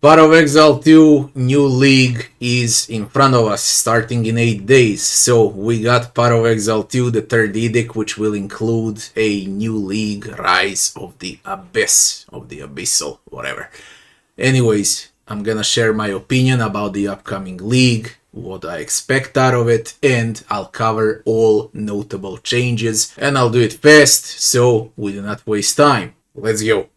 Part of Exile 2 new league is in front of us starting in 8 days. So we got Part of Exile 2, the third edict, which will include a new league, Rise of the Abyss, of the Abyssal, whatever. Anyways, I'm gonna share my opinion about the upcoming league, what I expect out of it, and I'll cover all notable changes, and I'll do it fast so we do not waste time. Let's go.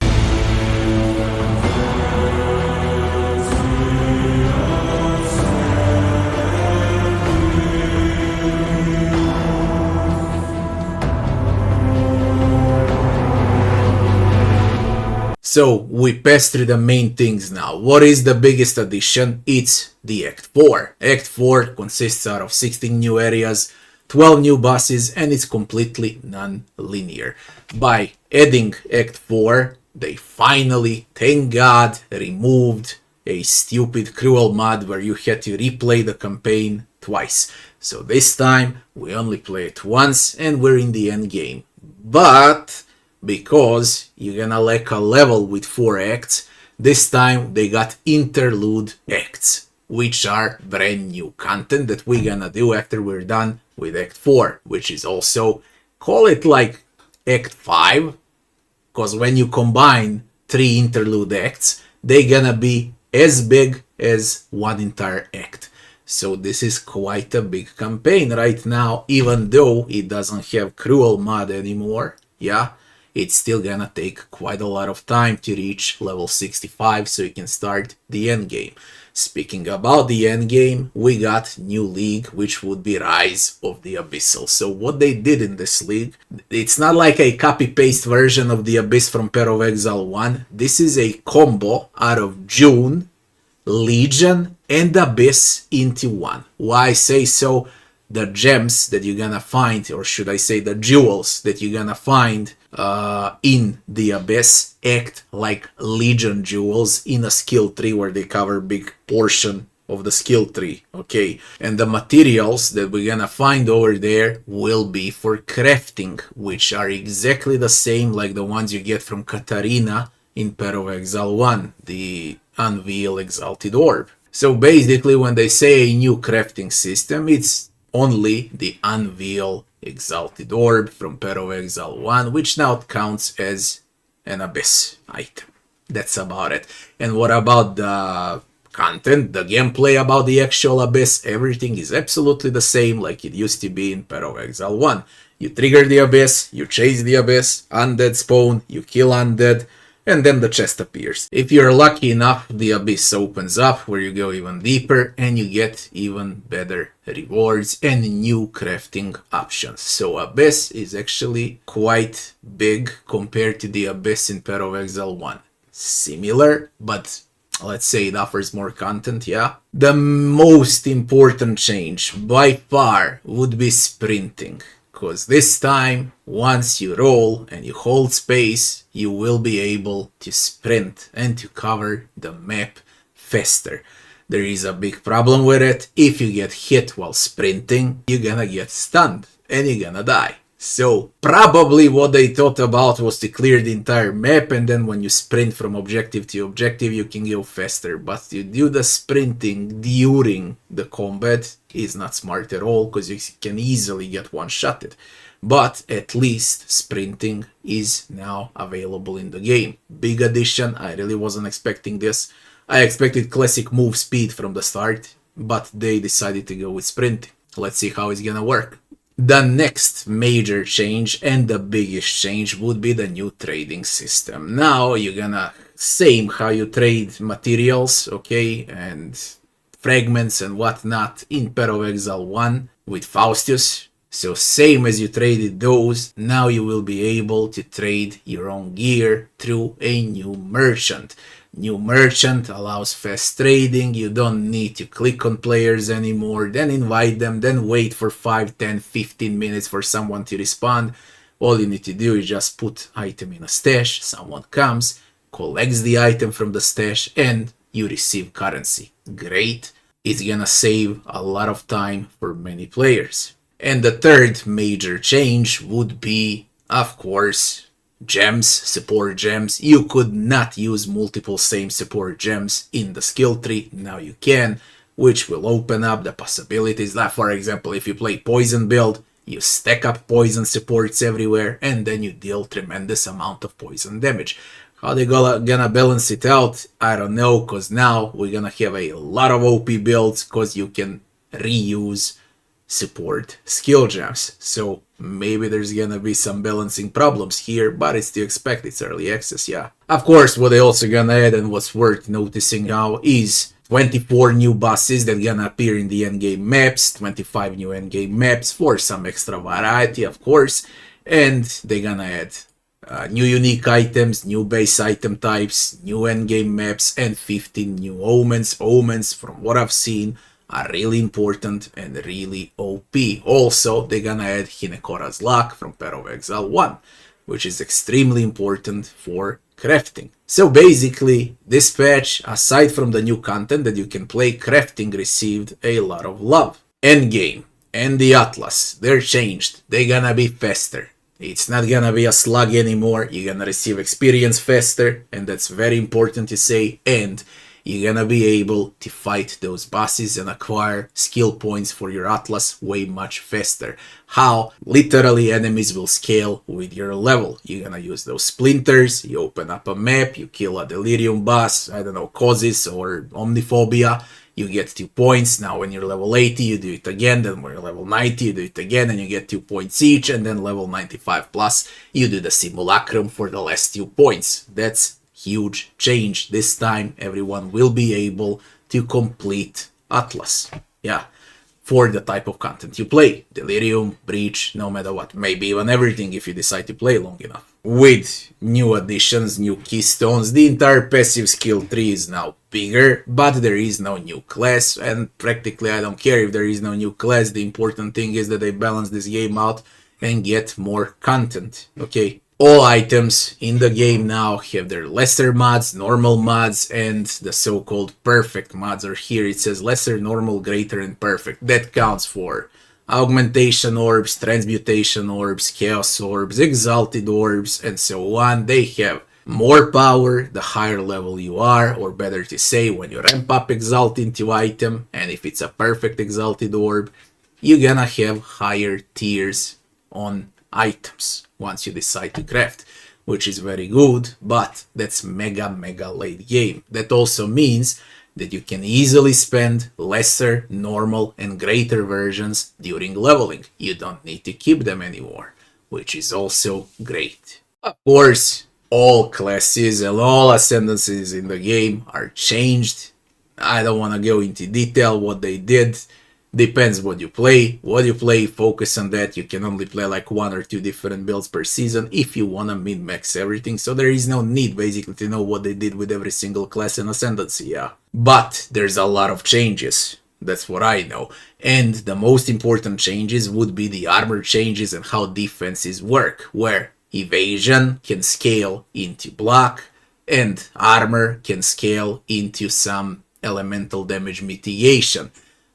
So we pass through the main things now. What is the biggest addition? It's the Act 4. Act 4 consists out of 16 new areas, 12 new bosses, and it's completely non-linear. By adding Act 4, they finally, thank God, removed a stupid cruel mod where you had to replay the campaign twice. So this time we only play it once and we're in the end game. But because you're gonna lack a level with 4 acts, this time they got interlude acts, which are brand new content that we're gonna do after we're done with Act 4, which is also, call it like Act 5, because when you combine 3 interlude acts, they're gonna be as big as one entire act. So this is quite a big campaign right now, even though it doesn't have cruel mod anymore. Yeah, it's still gonna take quite a lot of time to reach level 65 so you can start the end game. Speaking about the end game, we got new league, which would be Rise of the Abyssal. So what they did in this league, it's not like a copy-paste version of the Abyss from Path of Exile 1. This is a combo out of June, Legion, and Abyss into one. Why I say so? The gems that you're gonna find, or should I say the jewels that you're gonna find in the Abyss, act like Legion jewels in a skill tree where they cover big portion of the skill tree, okay? And the materials that we're gonna find over there will be for crafting, which are exactly the same like the ones you get from Katarina in Path of Exile 1, the Unveil Exalted Orb. So basically when they say a new crafting system, it's only the Unveil Exalted Orb from Path of Exile 1, which now counts as an Abyss item. That's about it. And what about the content, the gameplay about the actual Abyss? Everything is absolutely the same like it used to be in Path of Exile 1. You trigger the Abyss, you chase the Abyss, undead spawn, you kill undead, and then the chest appears. If you're lucky enough, the Abyss opens up where you go even deeper and you get even better rewards and new crafting options. So Abyss is actually quite big compared to the Abyss in Path of Exile 1. Similar, but let's say it offers more content, yeah? The most important change by far would be sprinting. Because this time, once you roll and you hold space, you will be able to sprint and to cover the map faster. There is a big problem with it. If you get hit while sprinting, you're gonna get stunned and you're gonna die. So probably what they thought about was to clear the entire map, and then when you sprint from objective to objective, you can go faster. But to do the sprinting during the combat is not smart at all, because you can easily get one-shotted. But at least sprinting is now available in the game. Big addition. I really wasn't expecting this. I expected classic move speed from the start, but they decided to go with sprinting. Let's see how it's gonna work. The next major change and the biggest change would be the new trading system. Now you're gonna same how you trade materials, okay, and fragments and whatnot in Path of Exile 1 with Faustus. So same as you traded those, now you will be able to trade your own gear through a new merchant. New merchant allows fast trading. You don't need to click on players anymore, then invite them, then wait for 5, 10, 15 minutes for someone to respond. All you need to do is just put item in a stash, someone comes, collects the item from the stash, and you receive currency. Great. It's gonna save a lot of time for many players. And the third major change would be, of course, gems, support gems. You could not use multiple same support gems in the skill tree. Now you can, which will open up the possibilities that, for example, if you play poison build, you stack up poison supports everywhere and then you deal tremendous amount of poison damage. How they gonna balance it out, I don't know, cause now we're gonna have a lot of OP builds cause you can reuse support skill gems. So maybe there's gonna be some balancing problems here, but it's to expect, it's early access, yeah. Of course, what they also gonna add and what's worth noticing now is 24 new bosses that gonna appear in the endgame maps, 25 new endgame maps for some extra variety, of course, and they're gonna add new unique items, new base item types, new endgame maps, and 15 new omens. Omens, from what I've seen, are really important and really OP. Also, they're gonna add Hinekora's Luck from PoE2 Exile 1, which is extremely important for crafting. So basically, this patch, aside from the new content that you can play, crafting received a lot of love. Endgame and the Atlas, they're changed. They're gonna be faster. It's not gonna be a slug anymore. You're gonna receive experience faster, and that's very important to say. And you're gonna be able to fight those bosses and acquire skill points for your Atlas way much faster. How? Literally enemies will scale with your level. You're gonna use those splinters, you open up a map, you kill a delirium boss, I don't know, Causes or Omniphobia, you get 2 points. Now when you're level 80 you do it again, then when you're level 90 you do it again and you get 2 points each, and then level 95 plus you do the simulacrum for the last 2 points. That's huge change. This time everyone will be able to complete Atlas, yeah, for the type of content you play. Delirium, Breach, no matter what, maybe even everything if you decide to play long enough. With new additions, new keystones, the entire passive skill tree is now bigger, but there is no new class, and practically I don't care if there is no new class. The important thing is that they balance this game out and get more content, okay? All items in the game now have their lesser mods, normal mods, and the so-called perfect mods. Or here it says lesser, normal, greater, and perfect. That counts for augmentation orbs, transmutation orbs, chaos orbs, exalted orbs, and so on. They have more power the higher level you are, or better to say, when you ramp up exalt into item, and if it's a perfect exalted orb, you're gonna have higher tiers on items once you decide to craft, which is very good, but that's mega late game. That also means that you can easily spend lesser, normal, and greater versions during leveling. You don't need to keep them anymore, which is also great. Of course, all classes and all ascendancies in the game are changed. I don't want to go into detail what they did. Depends what you play. What you play, focus on that. You can only play like 1 or 2 different builds per season if you want to min-max everything. So there is no need basically to know what they did with every single class and ascendancy, yeah. But there's a lot of changes. That's what I know. And the most important changes would be the armor changes and how defenses work, where evasion can scale into block and armor can scale into some elemental damage mitigation.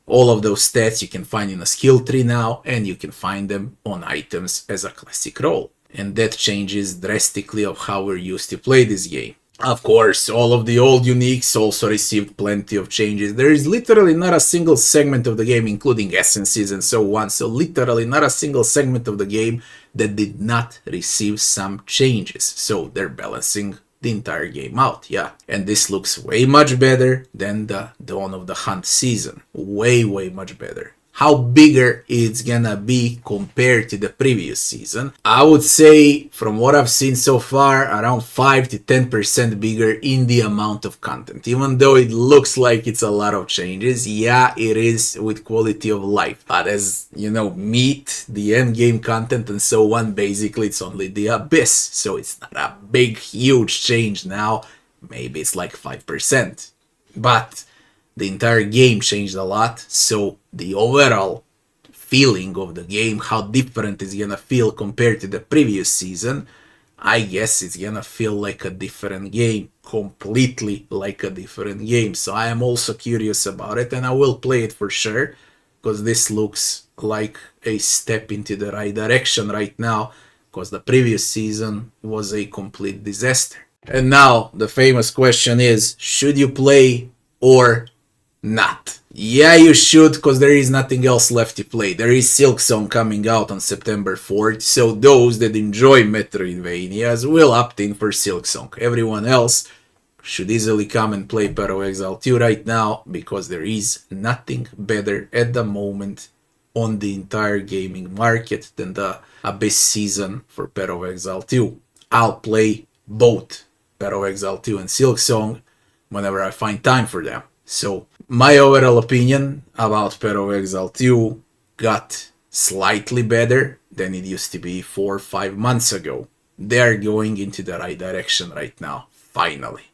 All of those stats you can find in a skill tree now, and you can find them on items as a classic role. And that changes drastically of how we're used to play this game. Of course, all of the old uniques also received plenty of changes. There is literally not a single segment of the game, including essences and so on, so literally not a single segment of the game that did not receive some changes. So they're balancing the entire game out, yeah. And this looks way much better than the Dawn of the Hunt season. Way much better. How bigger it's gonna be compared to the previous season? I would say, from what I've seen so far, around 5 to 10% bigger in the amount of content. Even though it looks like it's a lot of changes, yeah, it is with quality of life. But as, you know, meat, the endgame content and so on, basically it's only the Abyss. So it's not a big, huge change now. Maybe it's like 5%. But the entire game changed a lot, so the overall feeling of the game, how different it's gonna feel compared to the previous season, I guess it's gonna feel like a different game, completely like a different game. So I am also curious about it, and I will play it for sure, because this looks like a step into the right direction right now. because the previous season was a complete disaster. And now the famous question is, should you play or not? Yeah, you should, because there is nothing else left to play. There is Silksong coming out on September 4th, so those that enjoy Metroidvanias will opt in for Silksong. Everyone else should easily come and play PoE Exile 2 right now, because there is nothing better at the moment on the entire gaming market than the Abyss season for PoE Exile 2. I'll play both PoE Exile 2 and Silksong whenever I find time for them. So my overall opinion about PoE Exile 2 got slightly better than it used to be 4 or 5 months ago. They're going into the right direction right now, finally.